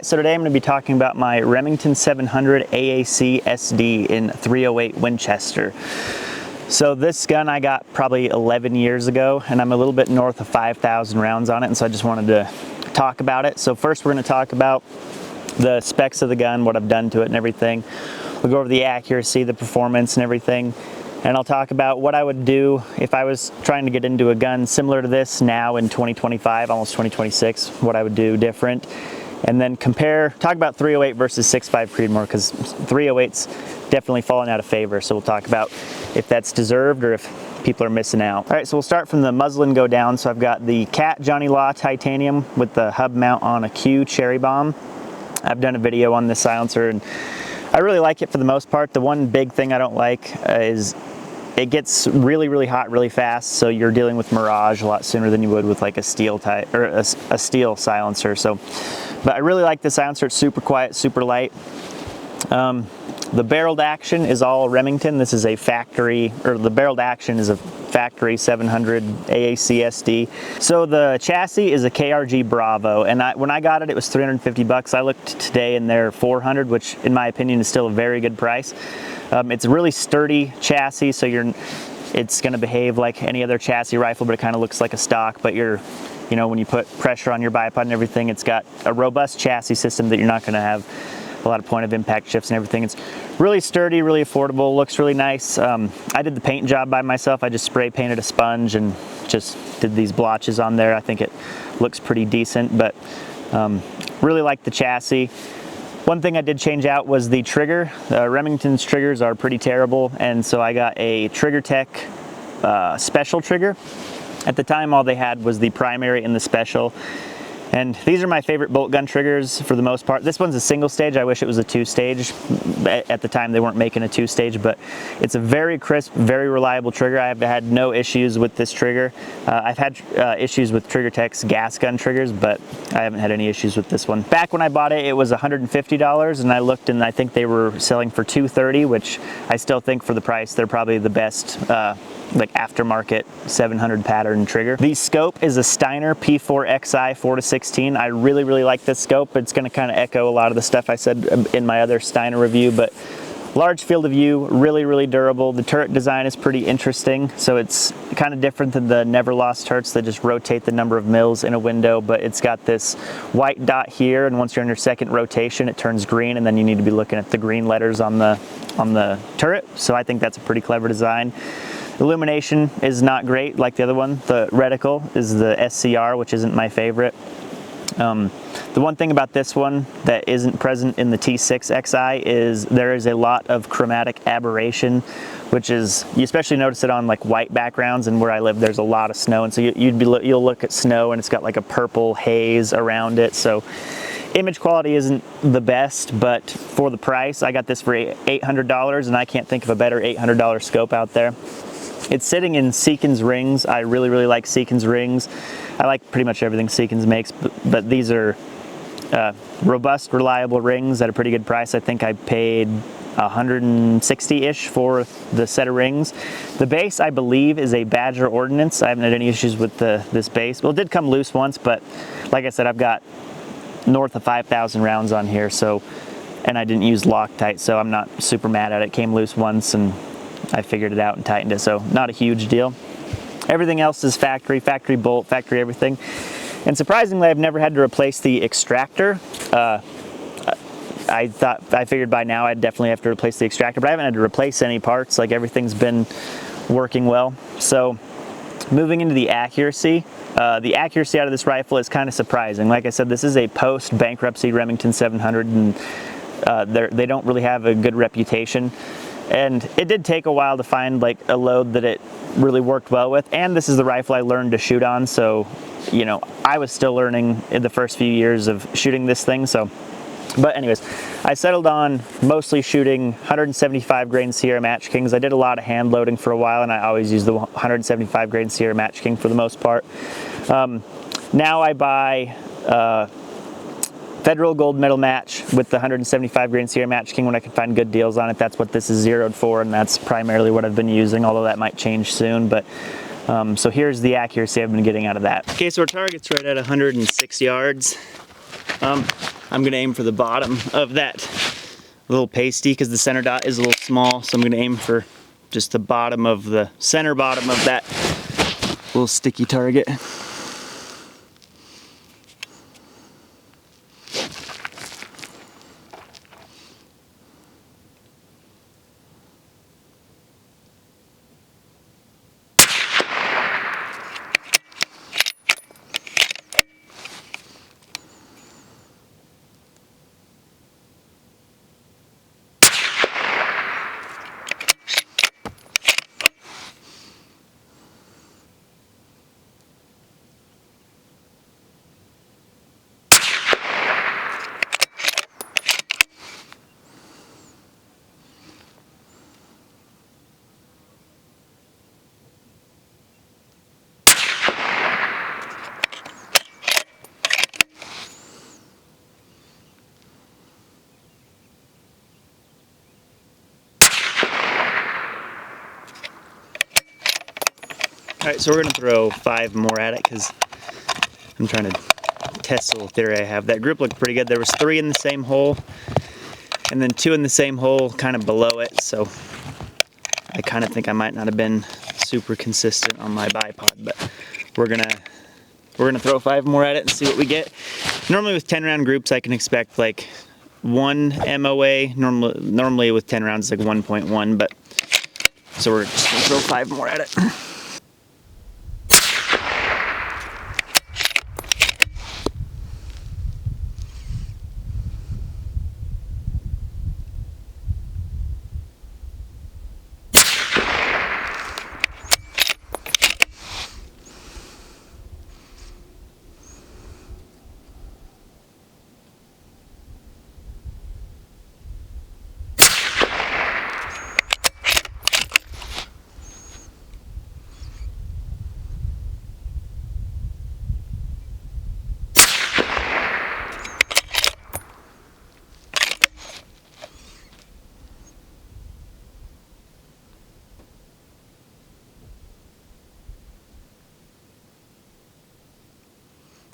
Alright, so today I'm going to be talking about my Remington 700 AAC-SD in .308 Winchester. So this gun I got probably 11 years ago, and I'm a little bit north of 5,000 rounds on it, and so I just wanted to talk about it. So first we're going to talk about the specs of the gun, what I've done to it and everything. We'll go over the accuracy, the performance and everything, and I'll talk about what I would do if I was trying to get into a gun similar to this now in 2025, almost 2026, what I would do different. And then talk about .308 versus 6.5 Creedmoor, because .308's definitely fallen out of favor. So we'll talk about if that's deserved or if people are missing out. All right, so we'll start from the muzzle and go down. So I've got the Cat Johnny Law titanium with the hub mount on a Q cherry bomb. I've done a video on this silencer and I really like it for the most part. The one big thing I don't like is it gets really, really hot really fast, so you're dealing with mirage a lot sooner than you would with like a steel type or a steel silencer. But I really like this silencer. It's super quiet, super light. The barreled action is all Remington. This is a factory, or the barreled action is a factory 700 AAC-SD. So the chassis is a KRG Bravo, and when I got it, it was 350 bucks. I looked today and they're 400, which in my opinion is still a very good price. It's a really sturdy chassis, so it's going to behave like any other chassis rifle, but it kind of looks like a stock. But you know, when you put pressure on your bipod and everything, it's got a robust chassis system that you're not going to have a lot of point of impact shifts and everything. It's really sturdy, really affordable, looks really nice. I did the paint job by myself. I just spray painted a sponge and just did these blotches on there. I think it looks pretty decent, but really like the chassis. One thing I did change out was the trigger. Remington's triggers are pretty terrible, and so I got a Trigger Tech special trigger. At the time, all they had was the primary and the special. And these are my favorite bolt gun triggers for the most part. This one's a single stage. I wish it was a two-stage. At the time, they weren't making a two-stage, but it's a very crisp, very reliable trigger. I've had no issues with this trigger. I've had issues with Trigger Tech's gas gun triggers, but I haven't had any issues with this one. Back when I bought it, it was $150, and I looked and I think they were selling for $230, which I still think for the price, they're probably the best like aftermarket 700 pattern trigger. The scope is a Steiner P4XI 4-16. I really, really like this scope. It's going to kind of echo a lot of the stuff I said in my other Steiner review, but large field of view, really, really durable. The turret design is pretty interesting. So it's kind of different than the Never Lost turrets that just rotate the number of mils in a window, but it's got this white dot here, and once you're on your second rotation, it turns green, and then you need to be looking at the green letters on the turret. So I think that's a pretty clever design. Illumination is not great like the other one. The reticle is the SCR, which isn't my favorite. The one thing about this one that isn't present in the T6XI is there is a lot of chromatic aberration, which is, you especially notice it on like white backgrounds, and where I live there's a lot of snow, and so you'll look at snow and it's got like a purple haze around it. So image quality isn't the best, but for the price, I got this for $800, and I can't think of a better $800 scope out there. It's sitting in Seekins rings. I really, really like Seekins rings. I like pretty much everything Seekins makes, but these are robust, reliable rings at a pretty good price. I think I paid 160-ish for the set of rings. The base, I believe, is a Badger Ordnance. I haven't had any issues with this base. Well, it did come loose once, but like I said, I've got north of 5,000 rounds on here, and I didn't use Loctite, so I'm not super mad at it. It came loose once, and I figured it out and tightened it, so not a huge deal. Everything else is factory bolt, factory everything. And surprisingly, I've never had to replace the extractor. I figured by now I'd definitely have to replace the extractor, but I haven't had to replace any parts. Like, everything's been working well. So moving into the accuracy out of this rifle is kind of surprising. Like I said, this is a post-bankruptcy Remington 700, and they don't really have a good reputation. And it did take a while to find like a load that it really worked well with. And this is the rifle I learned to shoot on. So, you know, I was still learning in the first few years of shooting this thing. But anyways, I settled on mostly shooting 175 grain Sierra Match Kings. I did a lot of hand loading for a while, and I always use the 175 grain Sierra Match King for the most part. Now I buy Federal Gold Medal Match with the 175 grain Sierra Match King when I can find good deals on it. That's what this is zeroed for, and that's primarily what I've been using, although that might change soon. But so here's the accuracy I've been getting out of that. Okay, so our target's right at 106 yards. I'm gonna aim for the bottom of that little pasty because the center dot is a little small, so I'm gonna aim for just the bottom of the center bottom of that little sticky target. Alright, so we're going to throw 5 more at it because I'm trying to test a little theory I have. That group looked pretty good. There was 3 in the same hole and then 2 in the same hole kind of below it, so I kind of think I might not have been super consistent on my bipod, but we're gonna throw 5 more at it and see what we get. Normally with 10 round groups I can expect like 1 MOA. Normally with 10 rounds it's like 1.1, but so we're just gonna throw 5 more at it.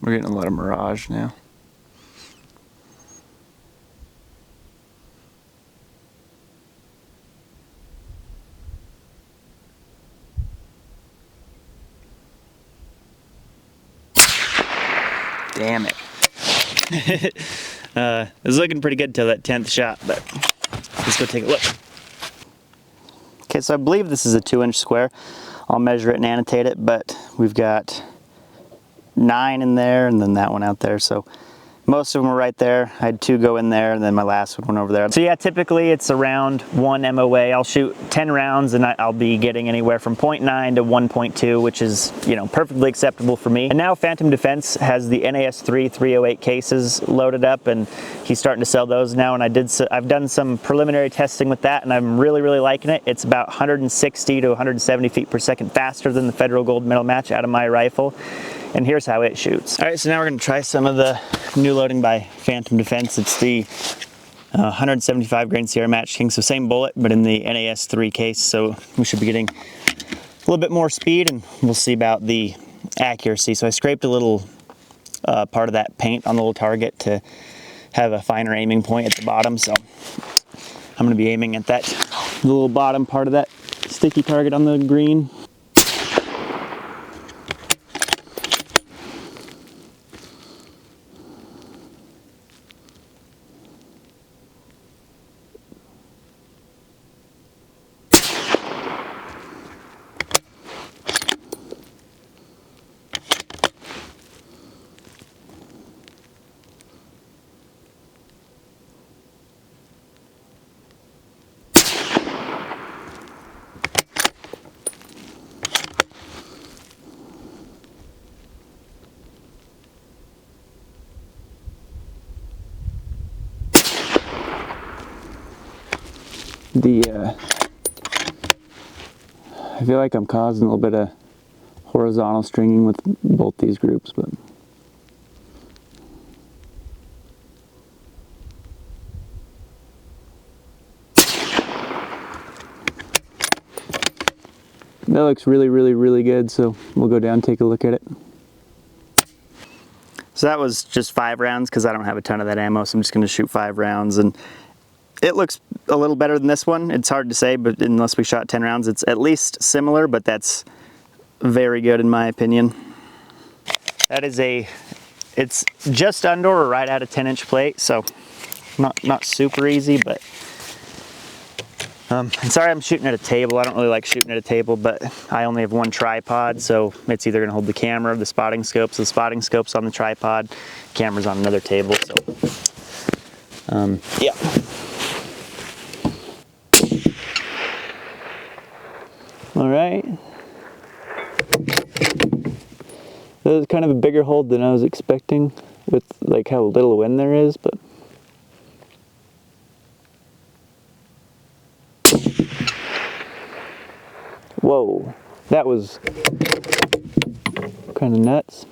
We're getting a lot of mirage now. Damn it. It was looking pretty good till that 10th shot, but let's go take a look. Okay, so I believe this is a 2-inch square. I'll measure it and annotate it, but we've got 9 in there and then that one out there, so most of them were right there. I had 2 go in there and then my last one went over there. So yeah, typically it's around 1 MOA. I'll shoot 10 rounds and I'll be getting anywhere from 0.9 to 1.2, which is, you know, perfectly acceptable for me. And now Phantom Defense has the NAS3 308 cases loaded up and he's starting to sell those now, and I've done some preliminary testing with that and I'm really liking it. It's about 160 to 170 feet per second faster than the Federal Gold Medal match out of my rifle. And here's how it shoots. All right, so now we're gonna try some of the new loading by Phantom Defense. It's the 175 grain Sierra Match King, so same bullet, but in the NAS3 case. So we should be getting a little bit more speed and we'll see about the accuracy. So I scraped a little part of that paint on the little target to have a finer aiming point at the bottom. So I'm gonna be aiming at that little bottom part of that sticky target on the green. I feel like I'm causing a little bit of horizontal stringing with both these groups, but that looks really good, so we'll go down and take a look at it. So that was just 5 rounds because I don't have a ton of that ammo, so I'm just going to shoot 5 rounds. And it looks a little better than this one. It's hard to say, but unless we shot 10 rounds, it's at least similar, but that's very good in my opinion. That is it's just under or right at a 10-inch plate, so not super easy, but and sorry I'm shooting at a table. I don't really like shooting at a table, but I only have one tripod, so it's either gonna hold the camera or the spotting scope. So the spotting scope's on the tripod, camera's on another table, so yeah. All right. That was kind of a bigger hold than I was expecting with like how little wind there is, but whoa, that was kind of nuts.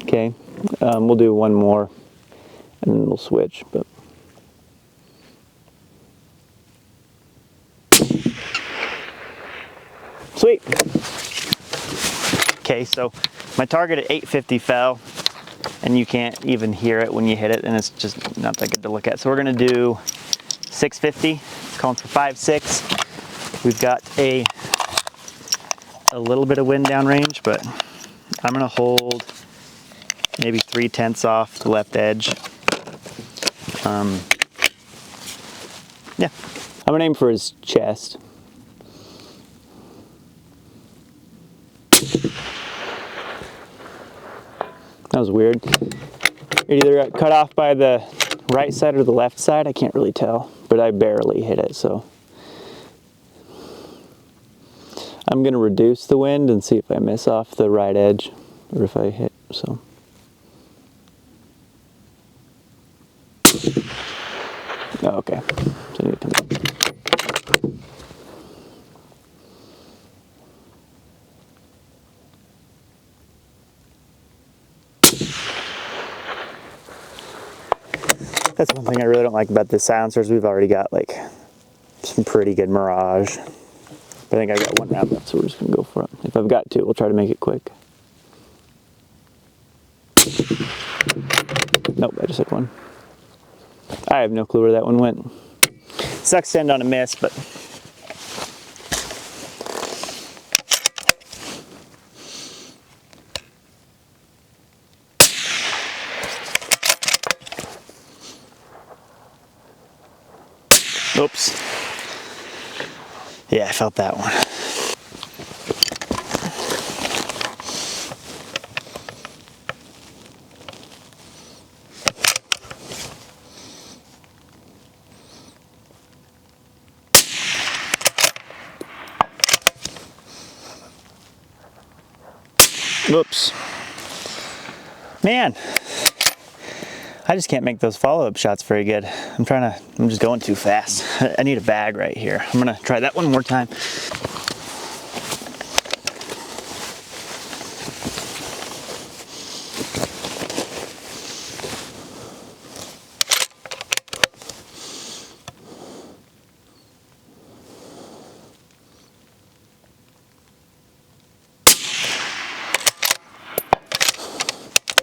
Okay, we'll do one more and then we'll switch, but sweet. Okay, so my target at 850 fell, and you can't even hear it when you hit it, and it's just not that good to look at. So we're gonna do 650, calling for 5.6. We've got a little bit of wind downrange, but I'm gonna hold maybe 3/10 off the left edge. Yeah, I'm gonna aim for his chest. That was weird. It either got cut off by the right side or the left side. I can't really tell, but I barely hit it, so. I'm gonna reduce the wind and see if I miss off the right edge or if I hit, so. Oh, okay, so I need to come back. That's one thing I really don't like about the silencers. We've already got like some pretty good Mirage. But I think I've got one round left, so we're just gonna go for it. If I've got two, we'll try to make it quick. Nope, I just hit one. I have no clue where that one went. Sucks to end on a miss, but oops. Yeah, I felt that one. Whoops. Man, I just can't make those follow-up shots very good. I'm just going too fast. I need a bag right here. I'm gonna try that one more time.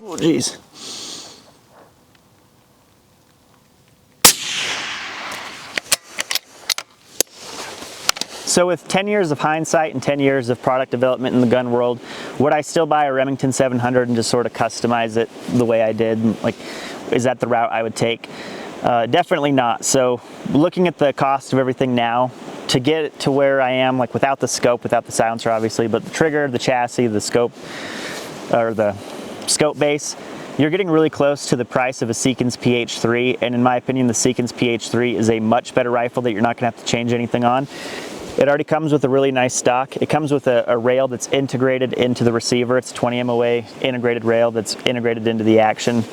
Oh, geez. So with 10 years of hindsight and 10 years of product development in the gun world, would I still buy a Remington 700 and just sort of customize it the way I did? Like, is that the route I would take? Definitely not. So looking at the cost of everything now, to get it to where I am, like without the scope, without the silencer obviously, but the trigger, the chassis, the scope, or the scope base, you're getting really close to the price of a Seekins PH3, and in my opinion, the Seekins PH3 is a much better rifle that you're not gonna have to change anything on. It already comes with a really nice stock. It comes with a rail that's integrated into the receiver. It's a 20 MOA integrated rail that's integrated into the action.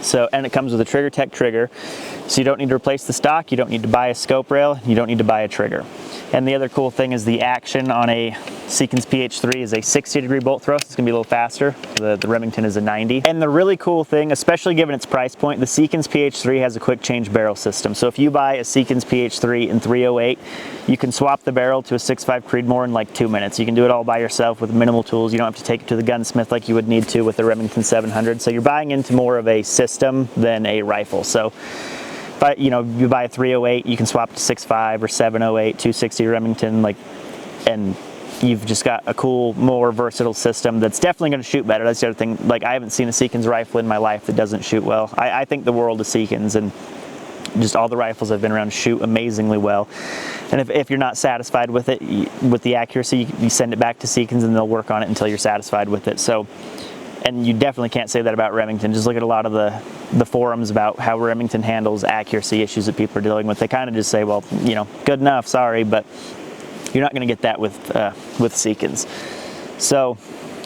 So, and it comes with a Trigger Tech trigger, so you don't need to replace the stock, you don't need to buy a scope rail, you don't need to buy a trigger. And the other cool thing is the action on a Seekins PH3 is a 60-degree bolt thrust. It's gonna be a little faster. The Remington is a 90. And the really cool thing, especially given its price point, the Seekins PH3 has a quick change barrel system. So if you buy a Seekins PH3 in 308, you can swap the barrel to a 6.5 Creedmoor in like 2 minutes. You can do it all by yourself with minimal tools. You don't have to take it to the gunsmith like you would need to with the Remington 700. So you're buying into more of a system than a rifle. So but you buy a 308, you can swap to 6.5 or 708, 260 Remington, and you've just got a cool, more versatile system that's definitely going to shoot better. That's the other thing. Like, I haven't seen a Seekins rifle in my life that doesn't shoot well. I think the world of Seekins, and just all the rifles I've been around shoot amazingly well. And if you're not satisfied with it, with the accuracy, you send it back to Seekins and they'll work on it until you're satisfied with it. So, and you definitely can't say that about Remington. Just look at a lot of the forums about how Remington handles accuracy issues that people are dealing with. They kind of just say, well, good enough, sorry, but you're not going to get that with Seekins. So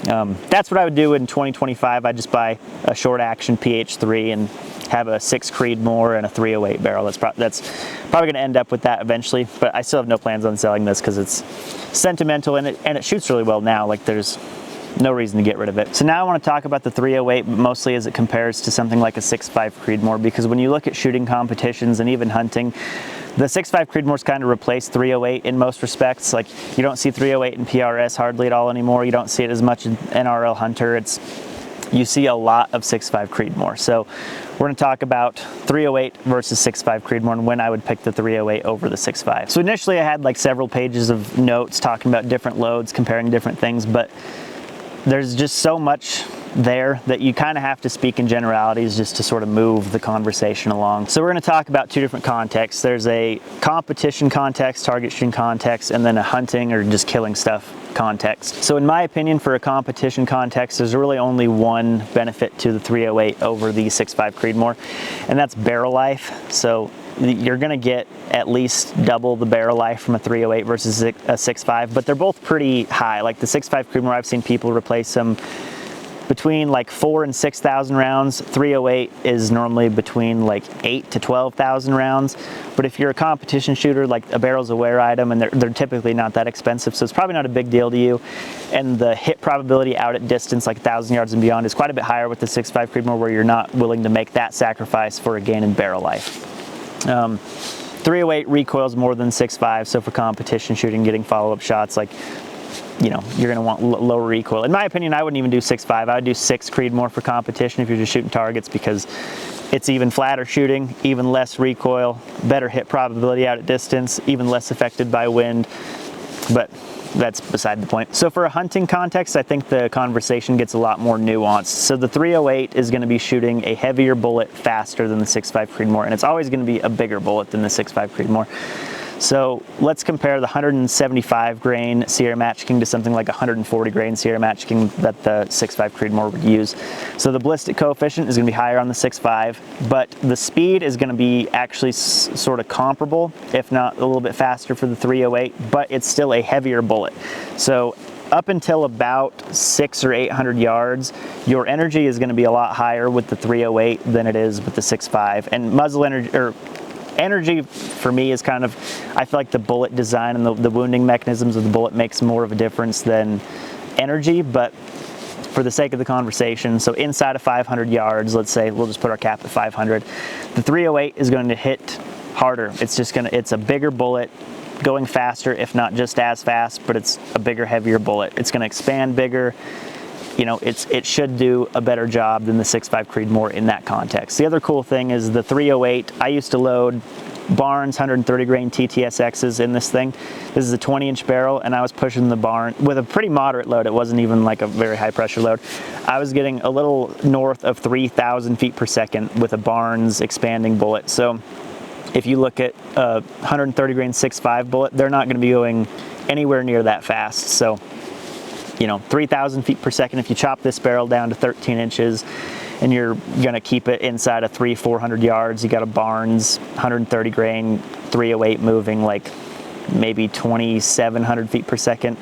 that's what I would do in 2025. I'd just buy a short action PH3 and have a 6 Creedmoor and a 308 barrel. That's probably going to end up with that eventually, but I still have no plans on selling this because it's sentimental and it shoots really well now. Like, there's no reason to get rid of it. So now I want to talk about the 308, but mostly as it compares to something like a 6.5 Creedmoor, because when you look at shooting competitions and even hunting, the 6.5 Creedmoor's kind of replaced 308 in most respects. Like, you don't see 308 in PRS hardly at all anymore. You don't see it as much in NRL Hunter. You see a lot of 6.5 Creedmoor. So we're going to talk about 308 versus 6.5 Creedmoor and when I would pick the 308 over the 6.5. So initially I had like several pages of notes talking about different loads, comparing different things, but there's just so much there that you kind of have to speak in generalities just to sort of move the conversation along. So we're going to talk about two different contexts. There's a competition context, target shooting context, and then a hunting or just killing stuff context. So in my opinion, for a competition context, there's really only one benefit to the 308 over the 6.5 Creedmoor, and that's barrel life. So you're going to get at least double the barrel life from a 308 versus a 6.5, but they're both pretty high. Like the 6.5 Creedmoor, I've seen people replace them between like 4,000 and 6,000 rounds. 308 is normally between like 8,000 to 12,000 rounds. But if you're a competition shooter, like a barrel's a wear item, and they're typically not that expensive, so it's probably not a big deal to you. And the hit probability out at distance, like 1,000 yards and beyond, is quite a bit higher with the 6.5 Creedmoor, where you're not willing to make that sacrifice for a gain in barrel life. 308 recoils more than 6.5, so for competition shooting, getting follow-up shots, like, you're going to want lower recoil. In my opinion, I wouldn't even do 6.5. I would do 6 Creedmoor for competition if you're just shooting targets, because it's even flatter shooting, even less recoil, better hit probability out at distance, even less affected by wind, but that's beside the point. So for a hunting context, I think the conversation gets a lot more nuanced. So the 308 is going to be shooting a heavier bullet faster than the 6.5 Creedmoor, and it's always going to be a bigger bullet than the 6.5 Creedmoor. So let's compare the 175 grain Sierra Match King to something like 140 grain Sierra Match King that the 6.5 Creedmoor would use. So the ballistic coefficient is going to be higher on the 6.5, but the speed is going to be actually sort of comparable, if not a little bit faster for the 308, but it's still a heavier bullet. So up until about 600 or 800 yards, your energy is going to be a lot higher with the 308 than it is with the 6.5. And muzzle energy, or energy for me, is kind of, I feel like the bullet design and the wounding mechanisms of the bullet makes more of a difference than energy. But for the sake of the conversation, so inside of 500 yards, let's say, we'll just put our cap at 500, the 308 is going to hit harder. It's a bigger bullet, going faster, if not just as fast, but it's a bigger, heavier bullet. It's going to expand bigger. It should do a better job than the 6.5 Creedmoor in that context. The other cool thing is the 308, I used to load Barnes 130 grain TTSXs in this thing. This is a 20-inch barrel, and I was pushing the barn with a pretty moderate load. It wasn't even like a very high pressure load. I was getting a little north of 3,000 feet per second with a Barnes expanding bullet. So if you look at a 130 grain 6.5 bullet, they're not going to be going anywhere near that fast. So 3,000 feet per second, if you chop this barrel down to 13 inches and you're going to keep it inside of 300-400 yards, you got a Barnes 130 grain 308 moving like maybe 2,700 feet per second.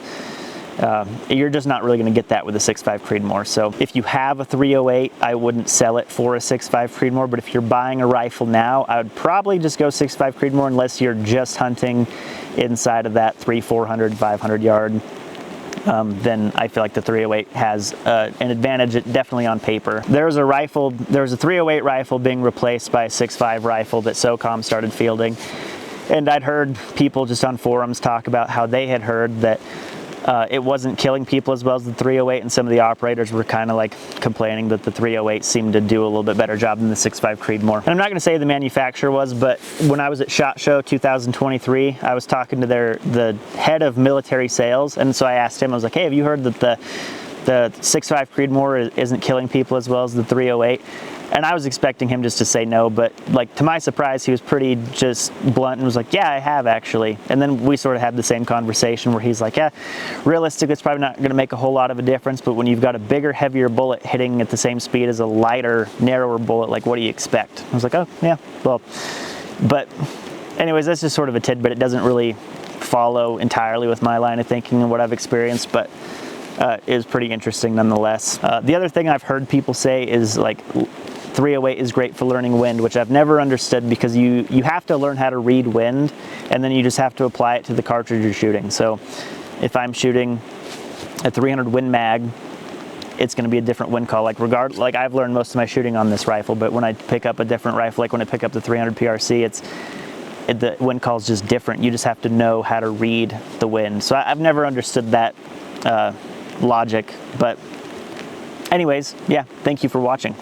You're just not really going to get that with a 6.5 Creedmoor. So if you have a 308, I wouldn't sell it for a 6.5 Creedmoor, but if you're buying a rifle now, I would probably just go 6.5 Creedmoor unless you're just hunting inside of that 300, 400, 500 yard. Then I feel like the 308 has an advantage, definitely on paper. There was a 308 rifle being replaced by a 6.5 rifle that SOCOM started fielding. And I'd heard people just on forums talk about how they had heard that it wasn't killing people as well as the 308, and some of the operators were kind of like complaining that the 308 seemed to do a little bit better job than the 6.5 Creedmoor. And I'm not going to say the manufacturer was, but when I was at SHOT Show 2023, I was talking to the head of military sales, and so I asked him, I was like, hey, have you heard that the 6.5 Creedmoor isn't killing people as well as the 308? And I was expecting him just to say no, but like to my surprise, he was pretty just blunt and was like, yeah, I have actually. And then we sort of had the same conversation where he's like, yeah, realistically, it's probably not going to make a whole lot of a difference, but when you've got a bigger, heavier bullet hitting at the same speed as a lighter, narrower bullet, like what do you expect? I was like, oh yeah, well, but anyways, that's just sort of a tidbit. It doesn't really follow entirely with my line of thinking and what I've experienced, but it was pretty interesting nonetheless. The other thing I've heard people say is like 308 is great for learning wind, which I've never understood, because you have to learn how to read wind, and then you just have to apply it to the cartridge you're shooting. So if I'm shooting a 300 Win Mag, it's going to be a different wind call. Like I've learned most of my shooting on this rifle, but when I pick up a different rifle, like when I pick up the 300 PRC, the wind call is just different. You just have to know how to read the wind. So I've never understood that logic, but anyways, yeah, thank you for watching.